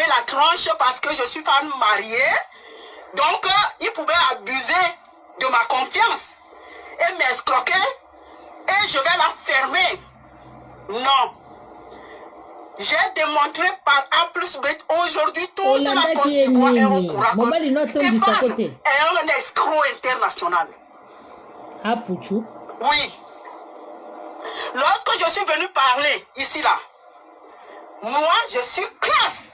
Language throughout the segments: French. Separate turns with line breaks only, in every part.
tourner la tranche parce que je suis femme mariée. Donc, il pouvait abuser de ma confiance et m'escroquer et je vais la fermer. Non. J'ai démontré par A plus B aujourd'hui toute la Côte d'Ivoire est au courant que Stéphane est un escroc international.
Ah, Pouchou.
Oui. Lorsque je suis venu parler ici là, moi je suis classe.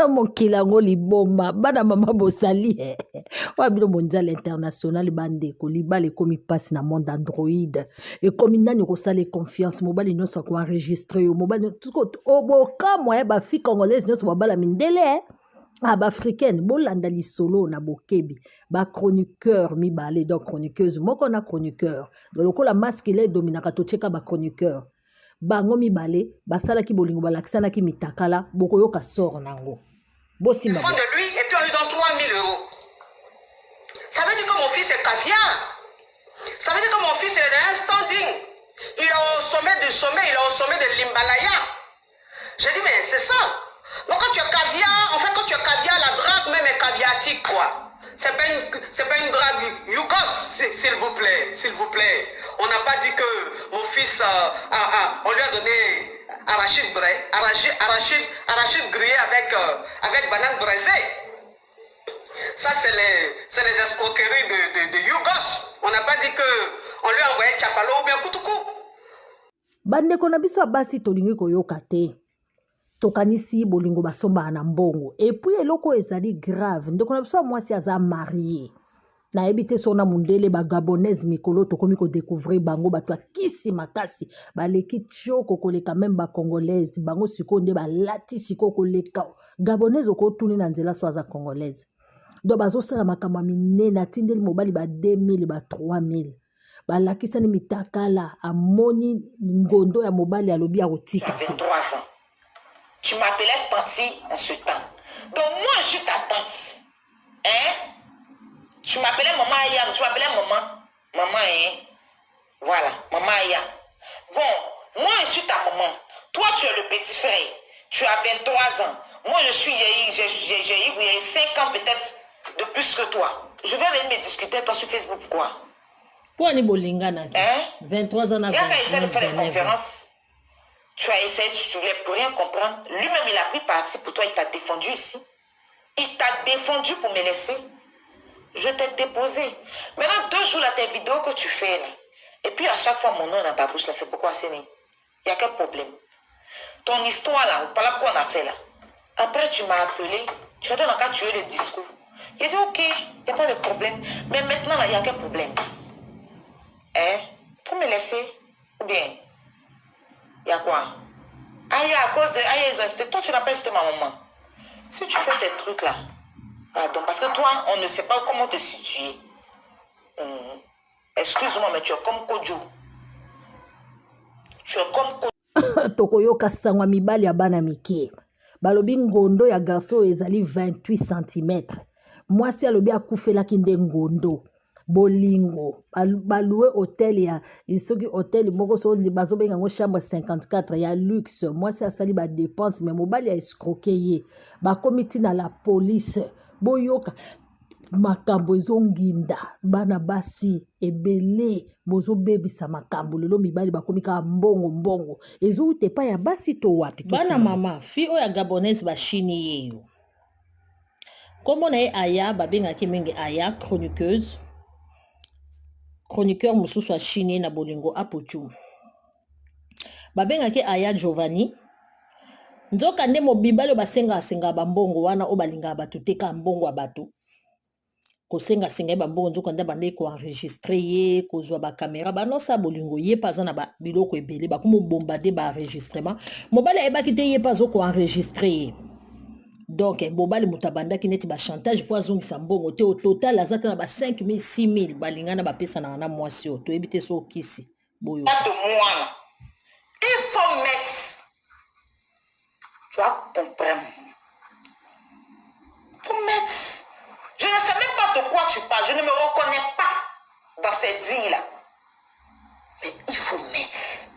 Mon kilango liboma bana mama bosali wabilo mondial international bande ko libale komi passe na monde Android et comme nani ko sale confiance mobile no so ko enregistrer mobile tout ko oboka moya ba fi congolaise no so babala mindele ba africaine bolanda li solo na bokebi ba chroniqueur mi balé donc chroniqueuse moko na chroniqueur donc lokola masculin dominaka to cheka ba chroniqueur bango mibale basala ki bolingo balakisana ki mitakala bokoyoka sort nango bosimba
de lui et puis on lui donne 3000 €. Ça veut dire que mon fils est caviar. Ça veut dire que mon fils est un standing. Il est au sommet du sommet, il est au sommet de l'Himalaya. J'ai dit mais c'est ça. Donc quand tu es caviar, en fait quand tu es caviar, la drague même est caviatique quoi. C'est pas une drague Yougos, s'il vous plaît, s'il vous plaît. On n'a pas dit que mon fils, on lui a donné arachide grillé avec banane braisée. Ça, c'est les escroqueries de Yougos. On n'a pas dit qu'on lui a envoyé Tchapalo ou bien Koutoukou.
Bande konabiso abasi tolingi koyoka te. Tokanisi bolingo basomba na mbongo. Et puis eloko ezali grave. Ndeko na biso mwasi aza marié. Na ebite sona mundele ba gabonaise mikolo tokomi ko découvrir bango batwa kisi makasi baleki choko koleka même ba congolaise bango sikonde ba lati sikoko leka gabonaise ko tuni na nzela so aza congolaise do bazo sala makama minene atindeli mobali ba 2000 ba 3000 balakisani mitakala amoni ngondo ya mobali alobi ya kotika te.
23 ans. Tu m'appelais Tanti en ce temps. Donc moi je suis ta tante. Hein? Tu m'appelais maman Aya, tu m'appelais maman. Maman, hein? Voilà, maman Aya. Bon, moi je suis ta maman. Toi tu es le petit frère. Tu as 23 ans. Moi je suis j'ai 5 ans peut-être de plus que toi. Je vais venir me discuter avec toi sur Facebook quoi.
Pour ni bolingana.
Hein?
23 ans.
Il a essayé de faire une conférence. Tu as essayé, tu ne voulais plus rien comprendre. Lui-même, il a pris parti pour toi, il t'a défendu ici. Il t'a défendu pour me laisser. Je t'ai déposé. Maintenant, 2 jours là, tes vidéos que tu fais là. Et puis à chaque fois, mon nom est dans ta bouche là, c'est pourquoi c'est né. Il y a quel problème? Ton histoire là, voilà pourquoi on a fait là. Après, tu m'as appelé, tu as dit, quand tu as eu le discours. J'ai dit, ok, il n'y a pas de problème. Mais maintenant là, il y a quel problème? Hein? Pour me laisser? Ou bien? Il y a quoi? Aïe, à cause de Aïe, ils ont insulté. Toi, tu n'as pas insulté ma maman. Si tu fais tes trucs là, pardon, parce que toi, on ne sait pas comment te situer. Excuse-moi, mais tu es comme Kodjo. Tu es comme Kodjo.
Tokoyoka sangwa mibali ya bana mike. Balobi ngondo ya garçon ezali 28 cm. Mwasi alobi akufela kinde ngondo. Bolingo baloué hôtel ya isoki hôtel moko so bazo benga ngo chambre 54 ya luxe moi c'est asali ba dépense mais mobali ya escroquer ye ba komiti na la police boyoka makambo ezonginda bana basi ebele bozo bebisa makambo lelo mibali bakomika mbongo ezo ute pa ya basi to wapi bana mama fi o ya gabonaise ba chini yeyo comme on est aya babenga ki mingi aya chroniqueur mususu chine na bolingo apochu babenga ke aya Giovanni nzoka nde mobibalo basenga bambongo wana o balinga batuteka mbongo abatu kosenga bambongo nzoka nde bande ko enregistrer ye kozwa ba caméra banosa bolingo ye paza na ba biloko ebele bakumo bombarder ba enregistrement mobala ebaki te ye pazo ko enregistrer. Donc, Bobali Mutabanda qui n'est pas chantage pour azongisa mbongo te au total azata na ba 5000 6000 balingana ba pesa na moi si to ebite so kisi boyo.
Pas de moi. Il faut mettre. Tu vas comprendre. Faut mettre. Je ne sais même pas de quoi tu parles. Je ne me reconnais pas dans ces dits là. Mais il faut mettre.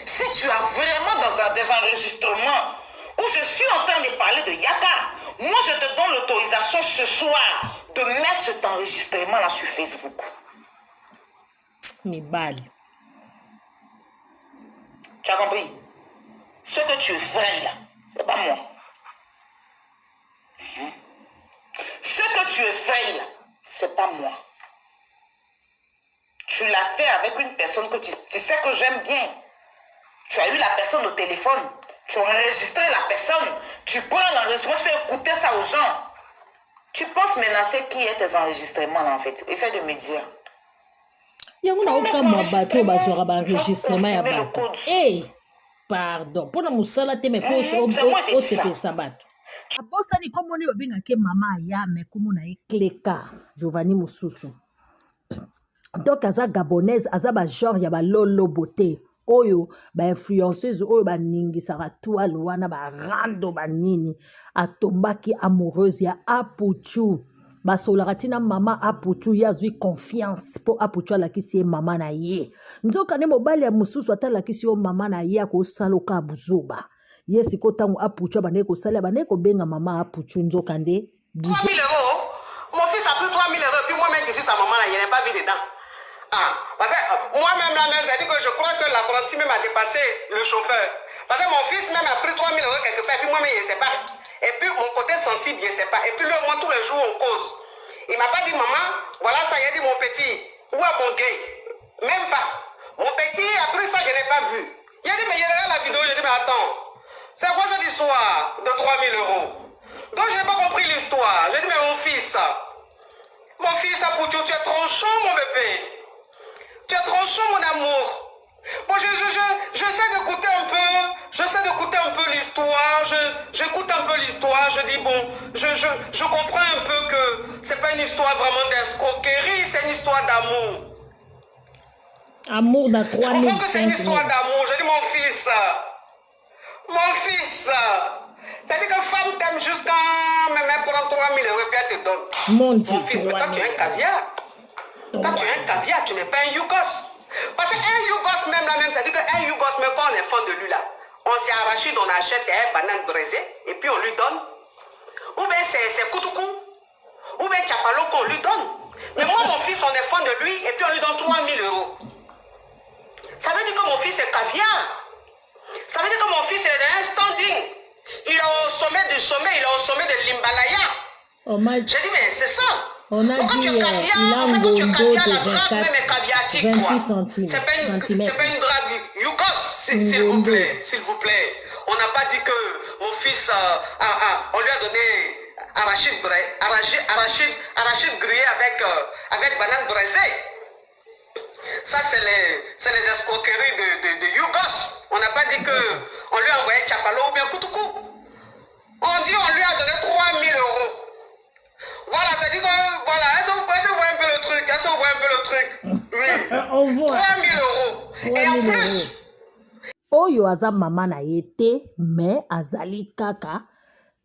Si tu as vraiment dans des enregistrements où je suis en train de parler de Yaka. Moi, je te donne l'autorisation ce soir de mettre cet enregistrement-là sur Facebook.
Mes balles.
Tu as compris? Ce que tu fais là, c'est pas moi. Ce que tu fais là, c'est pas moi. Tu l'as fait avec une personne que tu sais que j'aime bien. Tu as eu la personne au téléphone. Tu as enregistré la personne. Tu prends l'enregistrement, tu fais écouter ça aux gens. Tu penses menacer qui est tes enregistrements là en fait? Essaye de me dire.
Il y a aucun mois bateau basura enregistrement ya bateau. Eh, pardon. Pour nous salater mais pour au CP sabat. Abosani comme on est bien que maman ya mais comme on a écléka Giovanni Mususu. Donc aza gabonaise aza ba genre ya ba lolo beauté. Oyo ba influenceuse oyo ba ningi sara toile wana ba rando ba nini atombaki amoureuse ya Apuchu. Basolaratina mama Apuchu yazwi confiance po Apuchu alakisi ye mama na ye. Nzoka ne mobali ya mususu atalakisi yo mama na ye akosaloka buzoba. Ye siko tango Apuchu bane kosala bane ko benga mama Apuchu nzoka nde
3 000 euros. Mon fils a pris 3 000 euros puis moi-même qui suis sa maman là, il n'est pas vu dedans. Ah, parce que moi-même la même, j'ai dit que je crois que l'apprenti même a dépassé le chauffeur. Parce que mon fils même a pris 3 000 euros quelque part et puis moi-même il ne sait pas. Et puis mon côté sensible, il ne sait pas. Et puis moi tous les jours on cause. Il ne m'a pas dit maman, voilà ça, il a dit mon petit, où est mon gay? Même pas. Mon petit a pris ça, je n'ai pas vu. Il a dit mais je regarde la vidéo, je dis mais attends, c'est quoi cette histoire de 3 000 euros? Donc je n'ai pas compris l'histoire. J'ai dit mais mon fils, Apuchu, tu es tranchant mon bébé. Tu es tranchant mon amour. Bon, j'essaie d'écouter un peu l'histoire, j'écoute un peu l'histoire, je dis bon, je comprends un peu que c'est pas une histoire vraiment d'escroquerie, c'est une histoire d'amour.
Amour dans 3 000.
Je comprends que c'est une histoire d'amour. Je dis mon fils, c'est-à-dire que femme t'aime jusqu'à même prendre 3 000 euros et puis elle te donne.
Mon Dieu,
mon fils, mais toi tu es un caviar. Toi tu es un caviar, tu n'es pas un Yougos. Parce qu'un Yougos même là même, c'est-à-dire qu'un Yougos même quand on est fan de lui là, on s'est arraché, on achète un banane braisée et puis on lui donne. Ou bien c'est Koutoukou, ou bien Tchapalo qu'on lui donne. Mais moi mon fils on est fan de lui et puis on lui donne 3 000 euros. Ça veut dire que mon fils est caviar. Ça veut dire que mon fils est dans un standing. Il est au sommet du sommet, il est au sommet de l'Himbalaya. J'ai dit mais c'est ça.
On a
pourquoi
dit
tu es caviar,
il a un gondo de 28 centimes.
C'est pas une drague. Yougos, s'il vous plaît, s'il vous plaît. On n'a pas dit que mon fils, on lui a donné arachide grillé avec banane braisée. Ça, c'est les escroqueries de Yougos. On n'a pas dit qu'on lui a envoyé Tchapalo ou bien Koutoukou. On dit on lui a donné 3 000 euros. Voilà, ça dit que, voilà, est-ce que vous voyez un peu le truc? Est-ce que vous voyez un peu le truc? Oui.
On voit.
3 000 euros.
3 000
Et en plus,
oyo aza mama na ye te mais azali kaka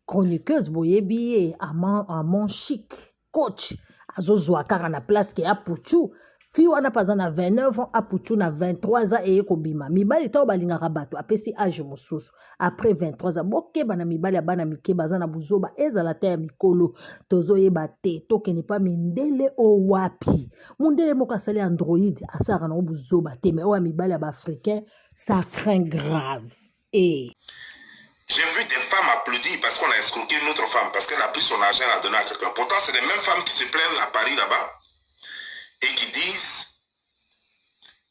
chroniqueuse boyebi ye amon chic coach azozwa kaka na place ke Apuchu fi wana paza na 29 ans Apuchu na 23 ans eye kobima mibali ntango balingaka bato apesi age mosusu après 23 ans bokeba na mibali ya bana mike baza na buzoba ezala te ya mikolo tozoyeba te tokende pa mindele owapi mundele moko asali android asalaka nango buzoba te mais oyo ya mibali ya baafricain ça craint grave. Et
j'ai vu des femmes applaudir parce qu'on a escroqué une autre femme, parce qu'elle a pris son argent et l'a donné à quelqu'un. Pourtant, c'est les mêmes femmes qui se plaignent à Paris là-bas et qui disent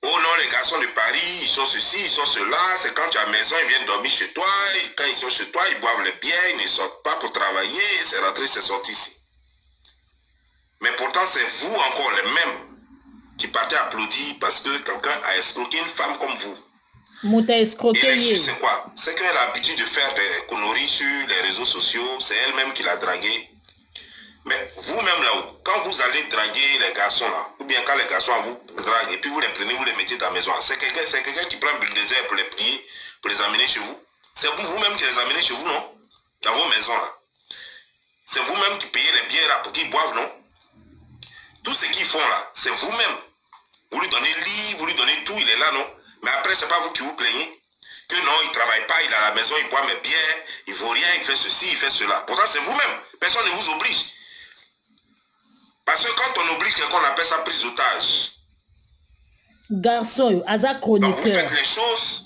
oh non, les garçons de Paris, ils sont ceci, ils sont cela. C'est quand tu es à la maison, ils viennent dormir chez toi. Et quand ils sont chez toi, ils boivent les bières, ils ne sortent pas pour travailler. C'est rentré, c'est sorti ici. Mais pourtant, c'est vous encore les mêmes qui partez applaudir parce que quelqu'un a escroqué une femme comme vous. Et c'est quoi? C'est qu'elle a l'habitude de faire des conneries sur les réseaux sociaux. C'est elle-même qui l'a dragué. Mais vous-même là-haut, quand vous allez draguer les garçons là, ou bien quand les garçons vous draguent et puis vous les prenez, vous les mettez dans la maison, c'est quelqu'un qui prend un bulldozer pour les plier, pour les amener chez vous. C'est vous-même qui les amenez chez vous, non? Dans vos maisons là. C'est vous-même qui payez les bières là pour qu'ils boivent, non? Tout ce qu'ils font là, c'est vous-même. Vous lui donnez lit, vous lui donnez tout, il est là, non? Mais après, c'est pas vous qui vous plaignez. que non, il ne travaille pas, il est à la maison, il boit mes bières, il ne vaut rien, il fait ceci, il fait cela. Pourtant, c'est vous-même. Personne ne vous oblige. Parce que quand on oblige quelqu'un, on appelle ça prise d'otage.
Garçon, Aza chroniqueur.
Donc vous faites les choses.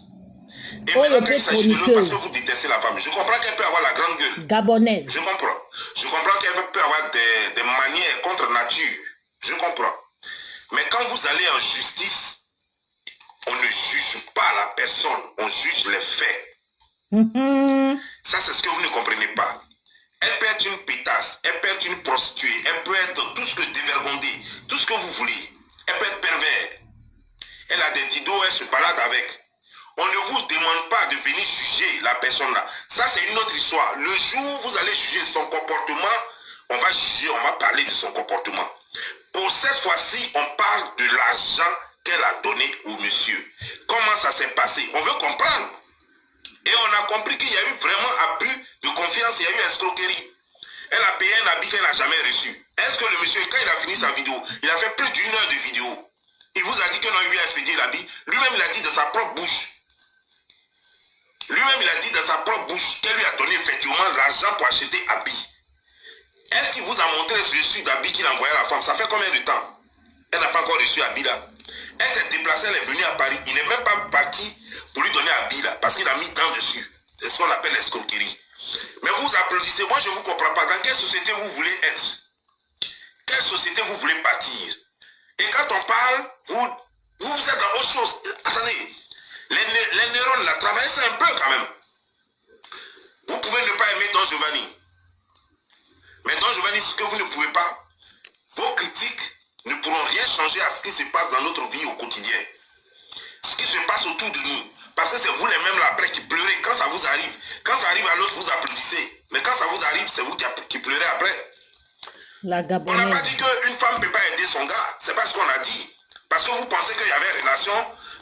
Et maintenant, quand il s'agit de l'autre, parce que vous détestez la femme, je comprends qu'elle peut avoir la grande gueule.
Gabonaise.
Je comprends. Je comprends qu'elle peut avoir des manières contre nature. Je comprends. Mais quand vous allez en justice, on ne juge pas la personne, on juge les faits. Ça, c'est ce que vous ne comprenez pas. Elle peut être une pétasse, elle peut être une prostituée, elle peut être tout ce que dévergondée, tout ce que vous voulez. Elle peut être pervers. Elle a des didos, elle se balade avec. On ne vous demande pas de venir juger la personne là. Ça, c'est une autre histoire. Le jour où vous allez juger son comportement, on va juger, on va parler de son comportement. Pour cette fois-ci, on parle de l'argent qu'elle a donné au monsieur. Comment ça s'est passé? On veut comprendre. Et on a compris qu'il y a eu vraiment abus de confiance, il y a eu escroquerie. Elle a payé un habit qu'elle n'a jamais reçu. Est-ce que le monsieur, quand il a fini sa vidéo, il a fait plus d'une heure de vidéo, il vous a dit que non, il lui a expédié l'habit. Lui-même, il a dit de sa propre bouche. Lui-même, il a dit de sa propre bouche qu'elle lui a donné effectivement l'argent pour acheter habit. Est-ce qu'il vous a montré le reçu d'habit qu'il a envoyé à la femme? Ça fait combien de temps? Elle n'a pas encore reçu habit là. Elle s'est déplacée, elle est venue à Paris. Il n'est même pas parti pour lui donner habit là, parce qu'il a mis temps dessus. C'est ce qu'on appelle l'escroquerie. Mais vous applaudissez. Moi, je ne vous comprends pas. Dans quelle société vous voulez être? Quelle société vous voulez bâtir? Et quand on parle, vous êtes dans autre chose. Attendez, les neurones là, traversent un peu quand même. Vous pouvez ne pas aimer Don Giovanni. Mais Don Giovanni, ce que vous ne pouvez pas, vos critiques ne pourront rien changer à ce qui se passe dans notre vie au quotidien. Ce qui se passe autour de nous. Parce que c'est vous les mêmes là après qui pleurez quand ça vous arrive. Quand ça arrive à l'autre, vous applaudissez. Mais quand ça vous arrive, c'est vous qui pleurez après. On n'a pas dit qu'une femme ne peut pas aider son gars. C'est pas ce qu'on a dit. Parce que vous pensez qu'il y avait relation.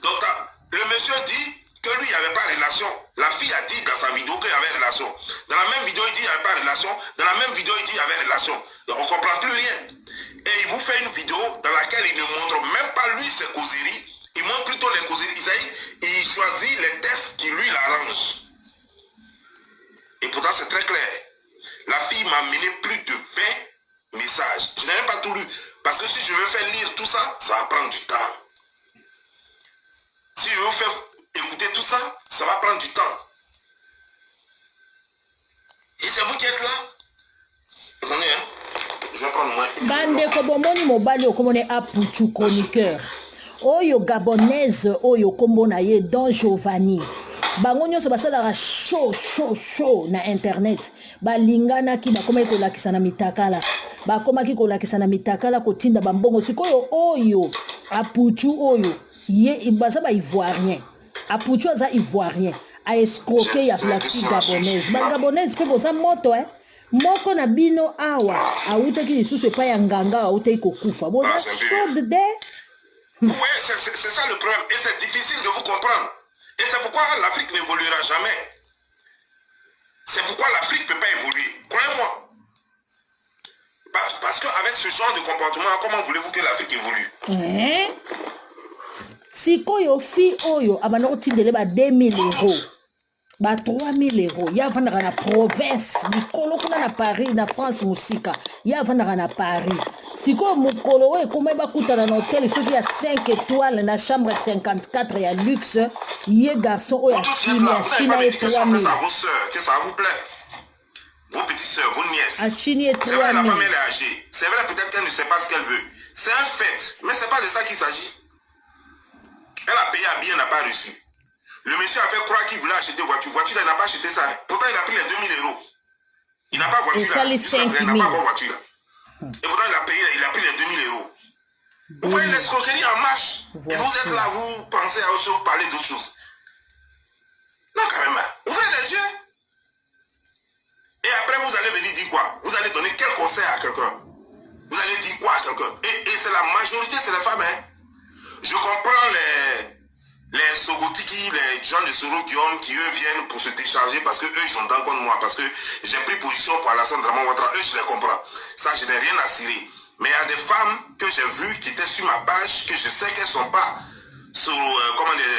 Donc le monsieur dit que lui, il n'y avait pas relation. La fille a dit dans sa vidéo qu'il y avait relation. Dans la même vidéo, il dit qu'il n'y avait pas relation. Dans la même vidéo, il dit qu'il y avait relation. Donc on ne comprend plus rien. Et il vous fait une vidéo dans laquelle il ne montre même pas lui ses causeries. Il montre plutôt les causeries. Il choisit les textes qui lui l'arrangent. Et pourtant, c'est très clair. La fille m'a amené plus de 20 messages. Je n'ai même pas tout lu. Parce que si je veux faire lire tout ça, ça va prendre du temps. Si je veux faire écouter tout ça, ça va prendre du temps. Et c'est vous qui êtes là. Attendez, hein. Je vais prendre moi.
Bande kobomoni mobali okomone apuchu chroniqueur. Oyo gabonaise oyo kombo na ye Don Giovanni. Bango nyonso basalaka show na internet. Balinganaki bakomaki kolakisa na mitakala. Bakomaki kolakisa na mitakala kotinda bambongo. Sikoyo oyo apuchu oyo ye baza ba ivoirien. Apuchu aza ivoirien. A escroqué ya la fille gabonaise. Ba gabonaise pe boza moto moko na bino awa autaki lisusu epai ya nganga autaki kokufa. Boza chaud de.
Oui, c'est ça le problème. Et c'est difficile de vous comprendre. Et c'est pourquoi l'Afrique n'évoluera jamais. C'est pourquoi l'Afrique ne peut pas évoluer. Croyez-moi. Parce qu'avec ce genre de comportement, comment voulez-vous que l'Afrique évolue?
Sikoyo fi oyo abanoko tindele ba 2000 €. Ba 3000 €. Ya vandaka na province. Mikolo kuna na Paris, na France musika. Ya vandaka na Paris. Sikoyo mukolo we komba ba kutana na hôtel soki ya 5 étoiles na chambre 54 ya luxe. Ye garçon oyo China et 3000.
Que ça vous plaît. Vos petites sœurs, vos nièces.
À Chine et 3000.
C'est vrai, la femme elle est âgée. C'est vrai, peut-être qu'elle ne sait pas ce qu'elle veut. C'est un fait. Mais c'est pas de ça qu'il s'agit. Elle a payé un billet, elle n'a pas reçu. Le monsieur a fait croire qu'il voulait acheter voiture. Voiture, il n'a pas acheté ça. Pourtant, il a pris les 2000 €. Il n'a pas voiture là. Il n'a pas encore voiture là. Et pourtant, il a pris les 2000 €. Vous voyez l'escroquerie en marche. Et vous êtes là, vous pensez à autre chose, vous parlez d'autre chose. Non, quand même. Ouvrez les yeux. Et après, vous allez venir dire quoi? Vous allez donner quel conseil à quelqu'un? Vous allez dire quoi à quelqu'un? Et c'est la majorité, c'est les femmes. Hein? Je comprends les Sogotiki, les gens de Soro-Guillaume qui eux viennent pour se décharger parce que eux ils ont dans contre moi, parce que j'ai pris position pour Alassane Draman Ouattara, eux je les comprends. Ça je n'ai rien à cirer. Mais il y a des femmes que j'ai vues qui étaient sur ma page, que je sais qu'elles ne sont pas sur,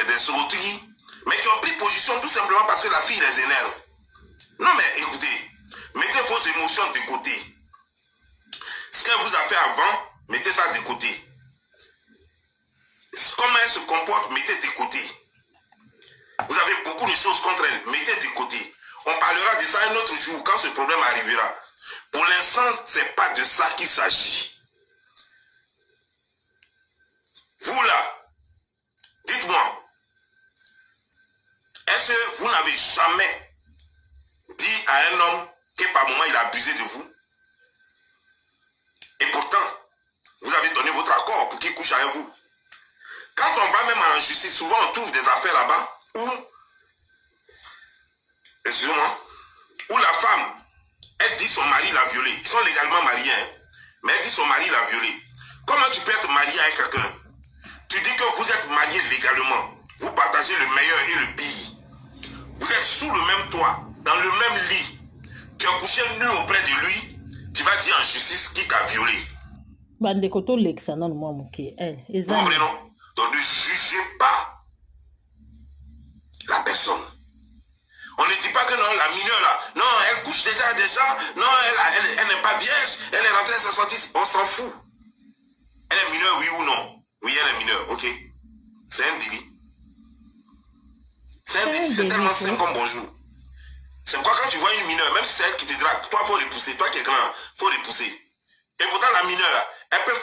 des Sogotiki, mais qui ont pris position tout simplement parce que la fille les énerve. Non mais écoutez, mettez vos émotions de côté. Ce qu'elle vous a fait avant, mettez ça de côté. Comment elle se comporte, mettez de côté. Vous avez beaucoup de choses contre elle, mettez de côté. On parlera de ça un autre jour quand ce problème arrivera. Pour l'instant, ce n'est pas de ça qu'il s'agit. Vous là, dites-moi, est-ce que vous n'avez jamais dit à un homme que par moment il a abusé de vous? Et pourtant, vous avez donné votre accord pour qu'il couche avec vous. Quand on va même à la justice, souvent on trouve des affaires là-bas où, excusez-moi, où la femme, elle dit son mari l'a violée. Ils sont légalement mariés, hein, mais elle dit son mari l'a violée. Comment tu peux être marié avec quelqu'un? Tu dis que vous êtes marié légalement. Vous partagez le meilleur et le pire. Vous êtes sous le même toit, dans le même lit. Tu as couché nu auprès de lui. Tu vas dire en justice qui t'a violé. Comprenez, non? Donc ne jugez pas la personne. On ne dit pas que non, la mineure là, non, elle couche déjà, non, elle n'est pas vierge, elle est rentrée à sa sortie, on s'en fout. Elle est mineure, oui ou non? Oui, elle est mineure, ok. C'est un délit. C'est un délit, c'est tellement simple comme bonjour. C'est quoi quand tu vois une mineure, même si c'est elle qui te drague, toi, il faut repousser, toi qui es grand, il faut repousser. Et pourtant, la mineure là, elle peut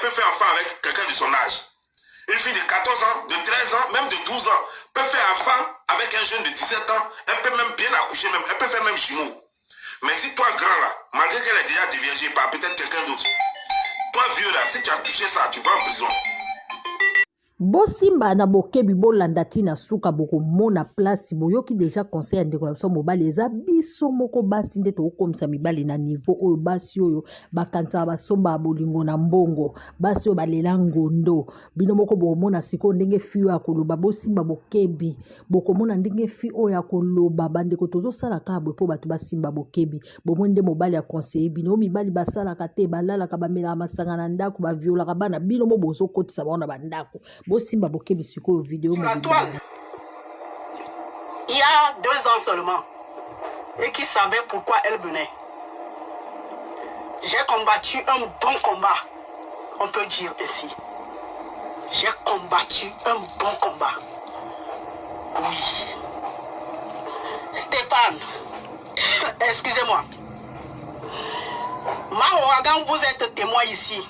faire enfant avec quelqu'un de son âge. Une fille de 14 ans, de 13 ans, même de 12 ans, peut faire enfant avec un jeune de 17 ans, elle peut même bien accoucher, même, elle peut faire même jumeau. Mais si toi, grand là, malgré qu'elle est déjà déviergée par peut-être quelqu'un d'autre, toi, vieux là, si tu as touché ça, tu vas en prison.
Bosimba na bokebi bolanda tina suka boko mona place boyoki déjà conseil ande ko so mobali eza biso moko basi nde to komisa mibali na niveau oyo basi oyo bakanta basomba bolingo na mbongo basi oyo balela ngondo bino moko bomona siko ndenge fiyo ya koloba bosimba bokebi boko mona ndenge fi oyo ya koloba bande ko tozo sala kabwe po batu basimba bokebi bomwende mobali ya conseiller bino mibali basala ka te balala ka bamela masanga na ndako ba viola ka bana bino mo bozo kotisa bana bandako. Sur la
toile, il y a 2 ans seulement, et qui savait pourquoi elle venait. J'ai combattu un bon combat, on peut dire ainsi. J'ai combattu un bon combat. Oui. Stéphane, excusez-moi. Mahoragan, vous êtes témoin ici.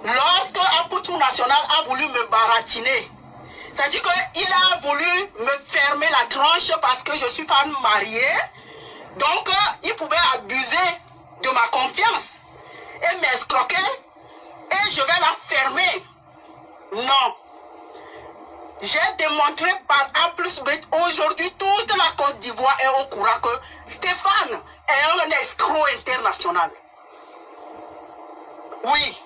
Lorsque Apoutou National a voulu me baratiner, c'est-à-dire qu'il a voulu me fermer la tranche parce que je suis femme mariée, donc il pouvait abuser de ma confiance et m'escroquer et je vais la fermer. Non. J'ai démontré par A plus B, aujourd'hui toute la Côte d'Ivoire est au courant que Stéphane est un escroc international. Oui.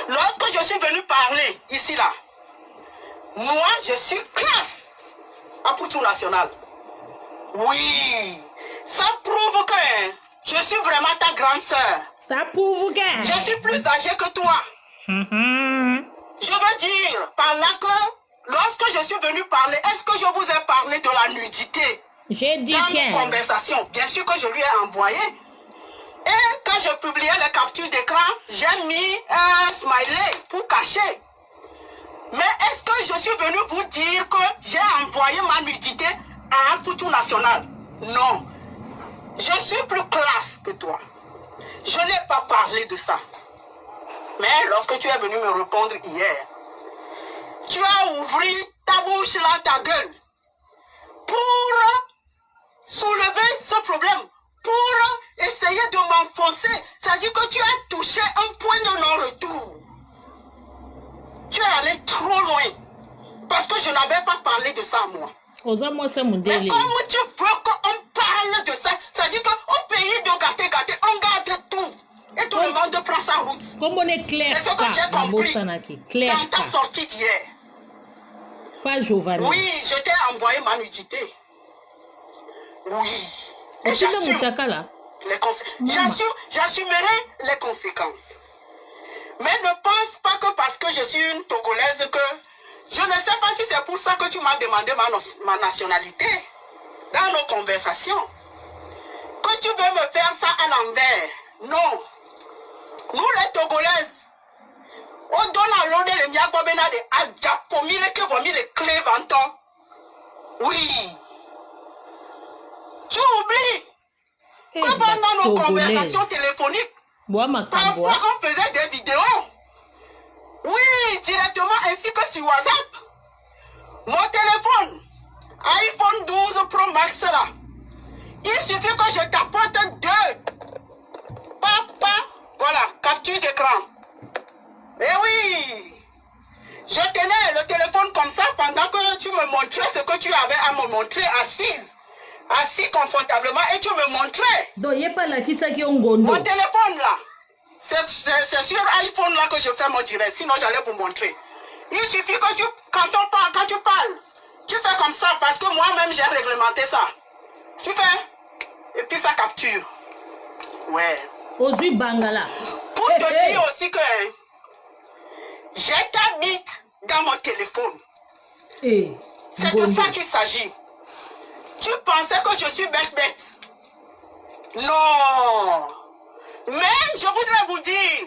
Lorsque je suis venu parler ici là, moi je suis classe à Poutou National. Oui, ça prouve que je suis vraiment ta grande sœur.
Ça prouve que
je suis plus âgée que toi. Je veux dire par là que lorsque je suis venu parler, est-ce que je vous ai parlé de la nudité?
J'ai dit
dans une conversation. Bien sûr que je lui ai envoyé. Et quand je publiais les captures d'écran, j'ai mis un smiley pour cacher. Mais est-ce que je suis venu vous dire que j'ai envoyé ma nudité à un Poutou National? Non. Je suis plus classe que toi. Je n'ai pas parlé de ça. Mais lorsque tu es venu me répondre hier, tu as ouvert ta bouche là, ta gueule, pour soulever ce problème, pour essayer de m'enfoncer. C'est-à-dire que tu as touché un point de non-retour. Tu es allé trop loin. Parce que je n'avais pas parlé de ça, moi. Mais comme tu veux qu'on parle de ça, c'est-à-dire qu'au pays de gâter, on garde tout. Et tout le monde prend sa route. C'est ce que j'ai compris dans ta sortie d'hier.
Pas Giovanni.
Oui, je t'ai envoyé ma nudité. Oui. Et j'assumerai les conséquences. Mais ne pense pas que parce que je suis une Togolaise que Je ne sais pas si c'est pour ça que tu m'as demandé ma nationalité dans nos conversations. Que tu veux me faire ça à l'envers. Non. Nous les Togolaises, on donne à l'ordre de Miagobena de Adjapomile que vous mis les clés ventant. Oui. Tu oublies que pendant nos conversations téléphoniques, parfois on faisait des vidéos. Oui, directement ainsi que sur WhatsApp. Mon téléphone, iPhone 12 Pro Max là, il suffit que je tapote 2. Papa, voilà, capture d'écran. Eh oui, je tenais le téléphone comme ça pendant que tu me montrais ce que tu avais à me montrer assise. Assis confortablement et tu me montrais.
Donc, il n'y a pas là qui ça qui est un gondo.
Mon téléphone là, c'est sur iPhone là que je fais mon direct, sinon j'allais vous montrer. Il suffit que tu, quand tu parles, tu fais comme ça parce que moi-même j'ai réglementé ça. Tu fais, et puis ça capture. Ouais.
Ozui Bangala.
Pour te dire aussi que j'ai ta bite dans mon téléphone. C'est de ça qu'il s'agit. Tu pensais que je suis bête. Non. Mais je voudrais vous dire,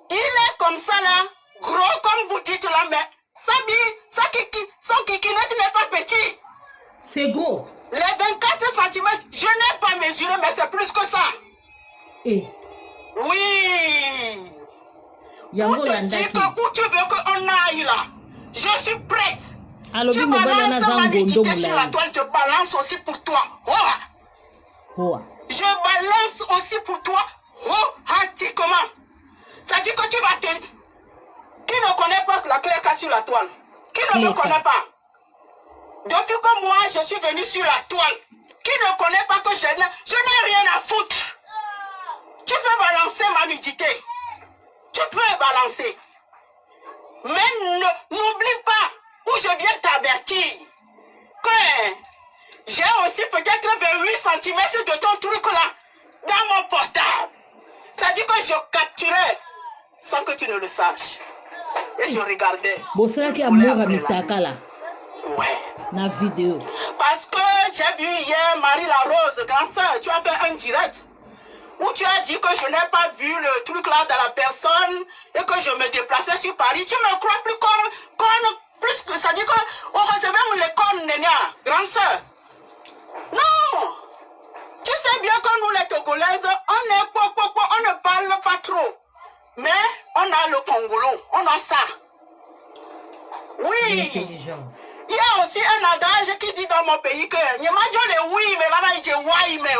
il est comme ça là, gros comme vous dites là, mais son kikinette n'est pas petit.
C'est gros.
Les 24 cm, je n'ai pas mesuré, mais c'est plus que ça. Oui. Pour te dire que où tu veux qu'on aille là, je suis prête.
Alors,
tu balances ma nudité sur la toile, je balance aussi pour toi. Je balance aussi pour toi. Comment? Ça dit que tu vas te... Qui ne connaît pas la clé sur la toile? Qui ne me connaît pas? Depuis que moi, je suis venu sur la toile, qui ne connaît pas que je n'ai rien à foutre? Tu peux balancer ma nudité. Tu peux balancer. Mais n'oublie pas où je viens t'avertir que j'ai aussi peut-être 28 cm de ton truc là dans mon portable. Ça dit que je capturais sans que tu ne le saches. Et je regardais.
Bon, c'est là qu'il y a mort à Mitaka là.
Ouais.
La vidéo.
Parce que j'ai vu hier Marie la Rose, grande soeur, tu as fait un direct où tu as dit que je n'ai pas vu le truc là de la personne et que je me déplaçais sur Paris. Tu me crois plus plus que ça dit qu'on recevait les cornes, Nénia, grande soeur. Non. Tu sais bien que nous les Togolaises, on ne parle pas trop. Mais on a le Congolo, on a ça. Oui.
L'intelligence.
Il y a aussi un adage qui dit dans mon pays que il y a oui, mais là-bas il dit oui, mais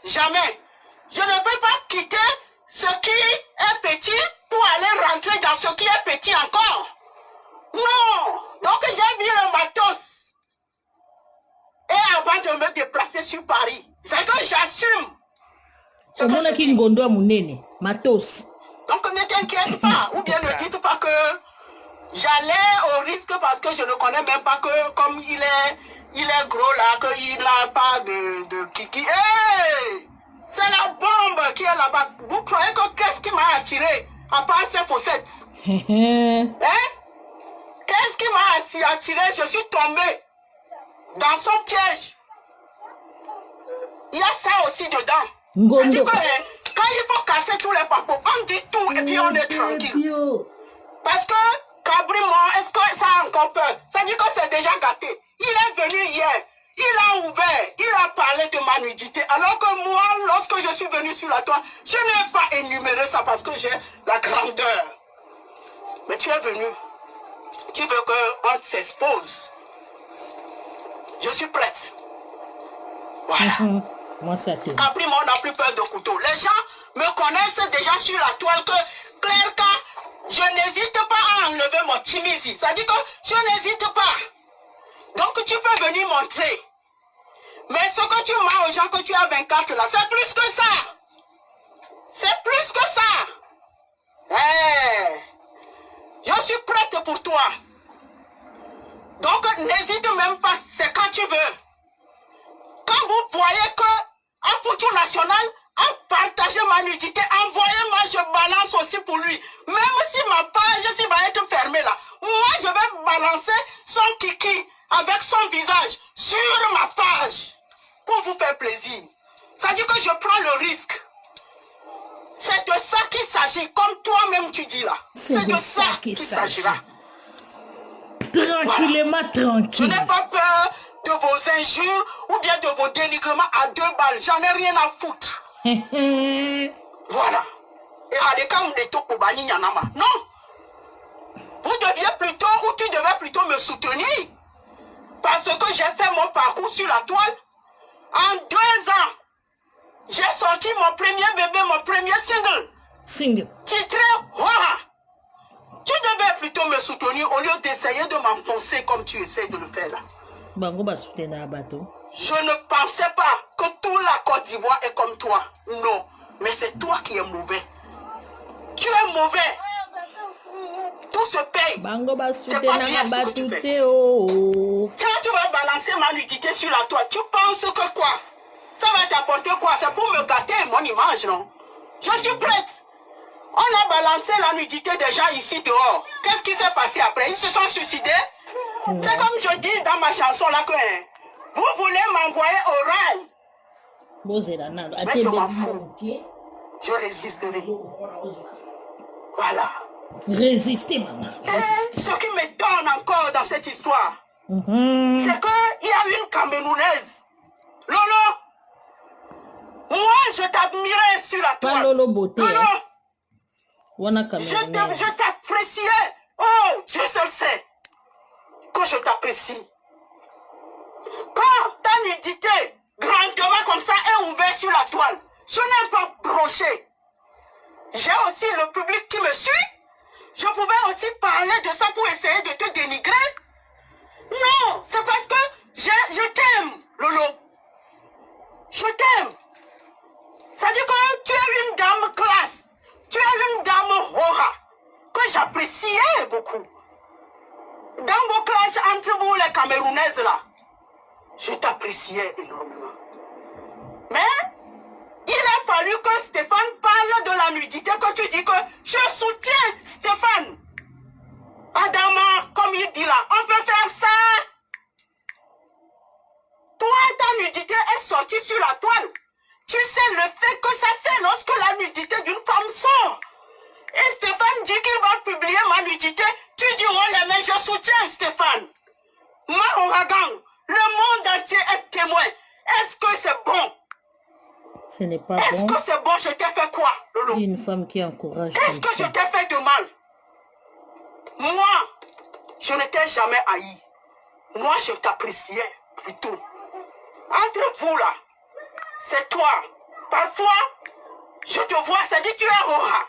jamais. Je ne peux pas quitter ce qui est petit pour aller rentrer dans ce qui est petit encore. Non. Donc j'ai vu le matos. Et avant de me déplacer sur Paris, c'est que j'assume.
Matos.
Donc ne t'inquiète pas, ou bien ne dites pas que j'allais au risque parce que je ne connais même pas que comme il est gros là, qu'il n'a pas de kiki. Hey, c'est la bombe qui est là-bas. Vous croyez que qu'est-ce qui m'a attiré à part ces fossettes? Hein? Qu'est-ce qui m'a attiré? Je suis tombé dans son piège. Il y a ça aussi dedans. C'est-à-dire que quand il faut casser tous les papos, on dit tout et puis on est tranquille. Parce que Cabrimo, est-ce que ça a encore peur? Ça dit que c'est déjà gâté. Il est venu hier, il a ouvert, il a parlé de ma nudité. Alors que moi, lorsque je suis venu sur la toile, je n'ai pas énuméré ça parce que j'ai la grandeur. Mais tu es venu. Tu veux qu'on s'expose. Je suis prête. Voilà.
Moi, ça t'est.
Cabrimo, on n'a plus peur de couteau. Les gens me connaissent déjà sur la toile que Claire, je n'hésite pas à enlever mon chimisi. Ça dit que je n'hésite pas. Donc tu peux venir montrer. Mais ce que tu mets aux gens que tu as 24 là, c'est plus que ça. C'est plus que ça. Hey, je suis prête pour toi. Donc n'hésite même pas, c'est quand tu veux. Quand vous voyez que un Poutou national à partager ma nudité. Envoyez-moi, je balance aussi pour lui. Même si ma page va être fermée là, moi je vais balancer son kiki avec son visage sur ma page pour vous faire plaisir. Ça dit que je prends le risque. C'est de ça qu'il s'agit, comme toi-même tu dis là. C'est de ça qu'il s'agira.
Tranquillement,
voilà.
Tranquille.
Je n'ai pas peur de vos injures ou bien de vos dénigrements à 2 balles. J'en ai rien à foutre. Voilà. Et Alekam de Tokobani Yanama. Non. Vous deviez plutôt, ou tu devais plutôt me soutenir. Parce que j'ai fait mon parcours sur la toile. En 2 ans, j'ai sorti mon premier bébé, mon premier single. Titré Hora. Tu devais plutôt me soutenir au lieu d'essayer de m'enfoncer comme tu essaies de le faire là. Je ne pensais pas que toute la Côte d'Ivoire est comme toi. Non, mais c'est toi qui es mauvais. Tu es mauvais. Tout se paye. C'est pas bien ce que tu fais. Quand tu vas balancer ma nudité sur la toile, tu penses que quoi? Ça va t'apporter quoi? C'est pour me gâter mon image, non? Je suis prête. On a balancé la nudité des gens ici dehors. Qu'est-ce qui s'est passé après? Ils se sont suicidés? C'est comme je dis dans ma chanson là que vous voulez m'envoyer au rail. Mais je m'en fous. Je résisterai. Voilà.
Résister, maman.
Et ce qui m'étonne encore dans cette histoire, c'est qu'il y a une Camerounaise. Lolo, moi je t'admirais sur la toile.
Pas Lolo beauté.
Je t'appréciais. Oh, Dieu seul sait que je t'apprécie. Quand ta nudité, grandement comme ça, est ouverte sur la toile, je n'ai pas broché. J'ai aussi le public qui me suit. Je pouvais aussi parler de ça pour essayer de te dénigrer. Non, c'est parce que je t'aime, Lolo. Je t'aime. Ça dit que tu es une dame classe. Tu es une dame hora que j'appréciais beaucoup. Dans vos clashs entre vous, les Camerounaises là, je t'appréciais énormément. Mais il a fallu que Stéphane parle de la nudité, que tu dis que je soutiens Stéphane. Adama, comme il dit là, on peut faire ça. Toi, ta nudité est sortie sur la toile. Tu sais le fait que ça fait lorsque la nudité d'une femme sort. Et Stéphane dit qu'il va publier ma nudité. Tu dis, oh les mains, je soutiens Stéphane. Moi, Ouragan, le monde entier est témoin. Est-ce que c'est bon?
Ce n'est pas
Est-ce que c'est bon? Je t'ai fait quoi, Lolo?
Une femme qui encourage.
Qu'est-ce que je t'ai fait de mal? Moi, je ne t'ai jamais haï. Moi, je t'appréciais plutôt. Entre vous là, c'est toi. Parfois, je te vois, ça dit tu es Hora.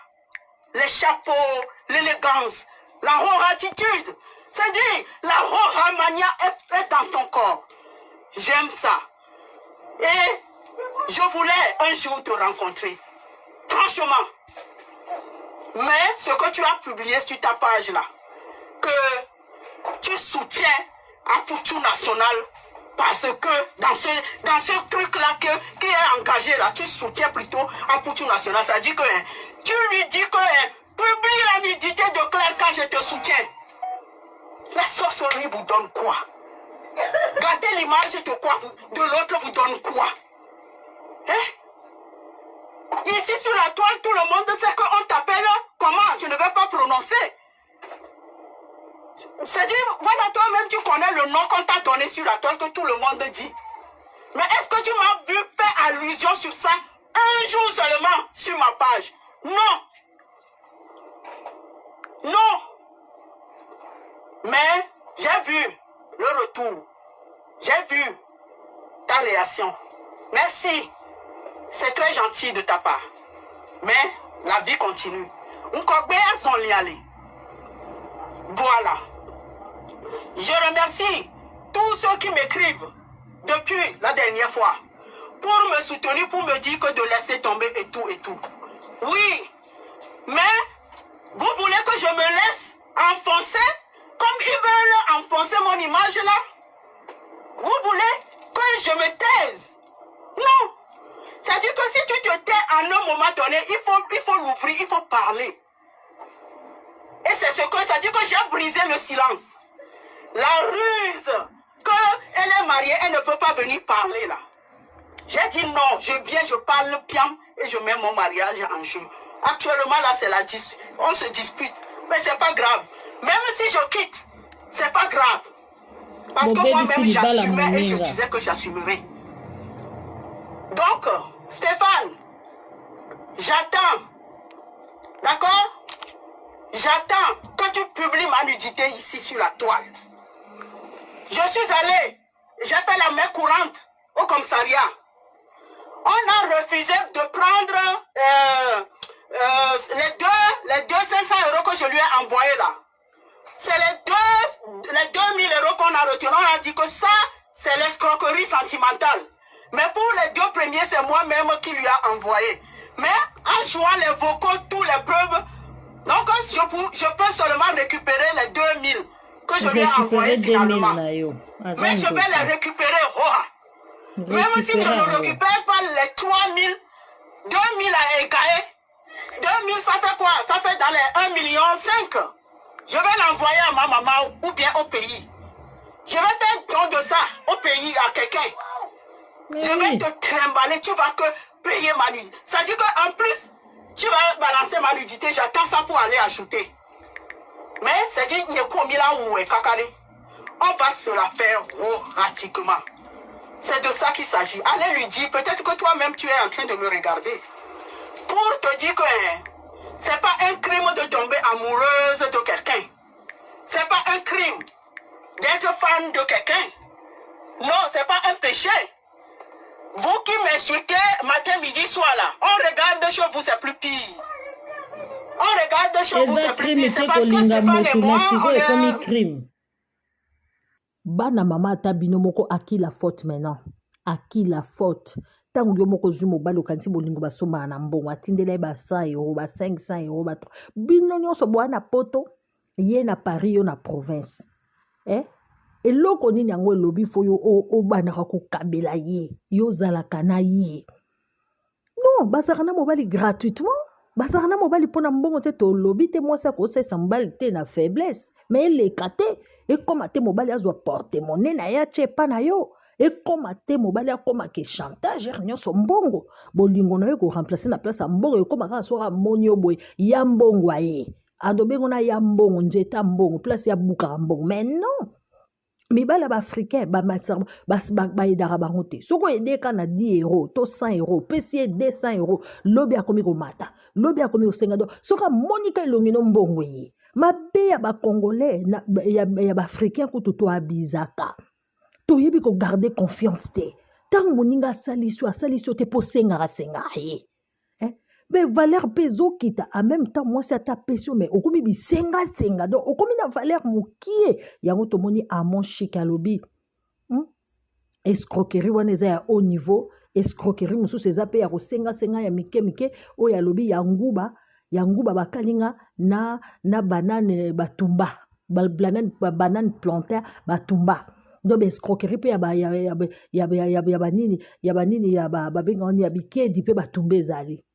Les chapeaux, l'élégance, la Hora-attitude. Ça dit, la Hora-mania est dans ton corps. J'aime ça. Et je voulais un jour te rencontrer. Franchement. Mais ce que tu as publié sur ta page là, que tu soutiens Apoutou National, parce que dans ce truc-là qui est engagé là, tu soutiens plutôt Apoutou National. Ça dit que tu lui dis que publie la nudité de Claire quand je te soutiens. La sorcellerie vous donne quoi? Gardez l'image de quoi de l'autre vous donne quoi? Hein? Ici sur la toile, tout le monde sait qu'on t'appelle comment? Je ne vais pas prononcer. C'est-à-dire, voilà, toi-même tu connais le nom qu'on t'a donné sur la toile que tout le monde dit. Mais est-ce que tu m'as vu faire allusion sur ça un jour seulement sur ma page? Non. Non. Mais j'ai vu le retour. J'ai vu ta réaction. Merci. C'est très gentil de ta part. Mais la vie continue. Voilà. Je remercie tous ceux qui m'écrivent depuis la dernière fois pour me soutenir, pour me dire que de laisser tomber et tout et tout. Oui, mais vous voulez que je me laisse enfoncer comme ils veulent enfoncer mon image là? Vous voulez que je me taise? Non. C'est-à-dire que si tu te tais à un moment donné, il faut l'ouvrir, il faut parler. Et c'est ce que ça dit que j'ai brisé le silence. La ruse, qu'elle est mariée, elle ne peut pas venir parler là. J'ai dit non, je parle bien et je mets mon mariage en jeu. Actuellement là, c'est on se dispute, mais c'est pas grave. Même si je quitte, c'est pas grave. Parce que moi-même j'assumais et je disais que j'assumerais. Donc, Stéphane, j'attends. D'accord? J'attends que tu publies ma nudité ici sur la toile. Je suis allé, j'ai fait la main courante au commissariat. On a refusé de prendre les 500 € que je lui ai envoyés là. C'est les 2000 € qu'on a retenus. On a dit que ça, c'est l'escroquerie sentimentale. Mais pour les 2 premiers, c'est moi-même qui lui ai envoyé. Mais en jouant les vocaux, tous les preuves, donc je peux seulement récupérer les 2000 que je lui ai envoyés finalement. Mais je vais les récupérer. Même si je ne récupère pas les 3000, 2000 à égayer. 2000, ça fait quoi? Ça fait dans les 1,5 million. Je vais l'envoyer à ma maman ou bien au pays. Je vais faire don de ça au pays à quelqu'un. Je vais te trimballer, tu vas que payer ma nudité. Ça dit qu'en plus, tu vas balancer ma nudité, j'attends ça pour aller ajouter. Mais c'est dit, il y a combien là où est Kakari? On va se la faire pratiquement. C'est de ça qu'il s'agit. Allez lui dire, peut-être que toi-même tu es en train de me regarder. Pour te dire que c'est pas un crime de tomber amoureuse de quelqu'un. C'est pas un crime d'être fan de quelqu'un. Non, c'est pas un péché. Vous qui m'insultez matin, midi, soir là, on regarde chez vous, c'est plus pire. On regarde chez vous, c'est plus pire. C'est parce que Stéphane et moi, on est...
crime. Bana mama tabino moko à qui la faute maintenant? À qui la faute? Tango yo moko zumo balo kanti bolingo basoma na mbongo atindela ba 100 € ba 500 € ba bino nyonso bwana poto ye na Paris yo na province. Eloko nini yango elobi fo yo obanaka kokabela ye yo zalaka na ye? Non, basaka na mobali gratuitement. Basaka na mobali pona mbongo te to lobi te mwasi akosesa mobali te na faiblesse. Mais eleka te ekoma te mobali azwa porte-monnaie na ya che pa na yo. Ekoma te mobali akoma ke chantage nyonso mbongo. Bolingo na yo ko remplacer na place mbongo ekoma ka soka monyo boy ya mbongo aye. Adobengo na ya mbongo njeta mbongo place ya buka mbongo. Mais non. Mibala ba africain ba matsar ba idara bango te. Soko edeka na 10 € to 100 € pesi 200 € lobi akomi ko mata. Lobi akomi ko senga do. Soka monika elongi no mbongo ye. Mabe ya ba congolais ya ba africain ko to abizaka. To yebi ko garder confiance te. Tang moninga saliso te po senga ye. Mais valeur peso kita en même temps moi c'est ta passion mais okomi bi senga donc okomi na valeur mukie yango to moni à mon chikalobi escroquerie wana eza ya haut niveau escroquerie mususu eza pe ya kosenga ya mike o ya lobi ya nguba bakalinga na banane batumba banane plantain batumba donc escroquerie pe ya banini ya babenga ya bikedi pe batumba ezali.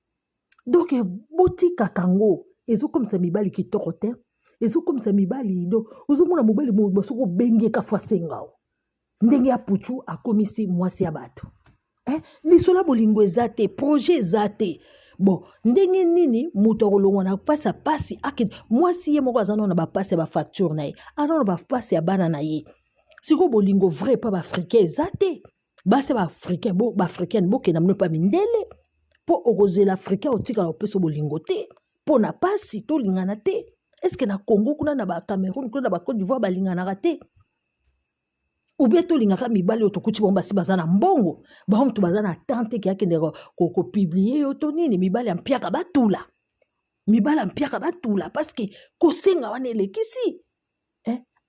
Donc, boti kakango, ezo comme ça mibali ki torote, ezo comme ça mibali do, ozo mona mobali mo basoko benge ka fasengao. Ndenge ya puchu akomisi mwasi ya bato. Lisola bolingo ezate, projet ezate. Bon, ndenge nini muto kolongo na pasa pasi akin mwasi ye moko azana na ba pasi ba facture na ye. Ana ba pasi ya bana na ye. Siko bolingo vrai pa ba africain ezate. Ba se ba africain bo ba africaine bo ke na mno pa mindele. Po ogoze l'Africain otika la peso bolingo te. Po na pasi to lingana te. Est-ce que na Congo kuna na ba Cameroun kuna na ba Côte d'Ivoire ba lingana te? Ou bien to lingaka mibali otokuchi bomba si bazana mbongo. Ba mtu bazana tante ki yake ndeko ko publier yo to nini mibali ampiaka batula. Mibali ampiaka batula parce que ko senga wana elekisi.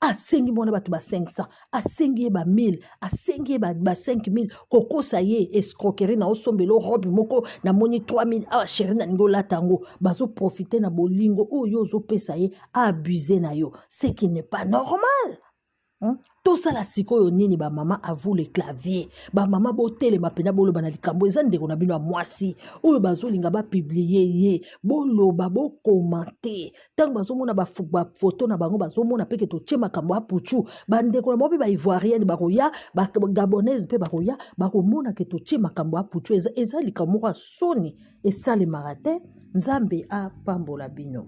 Asengi mwana batu ba 500, asengi ba 1000, asengi ba 5000, koko sa ye escroquerie na osombelo robe moko na moni 3000 chéri na ngola tango bazo profiter na bolingo o yo zo pesa ye abuser na yo, ce qui n'est pas normal. Tout ça la sikoyo nini ba maman avoue le clavier ba maman botele mapena bolo bana likambo ezande ko na bino mwasi oyo bazolinga ba publier ye bolo ba bo commenter tant bazomona ba photo na bango bazomona peke to tchema kambo apuchu bande ko na mobi ba ivoirienne ba koya ba gabonaise pe ba koya ba ko mona ke to tchema kambo apuchu eza likambo ka soni esale marate nzambe a pambola bino.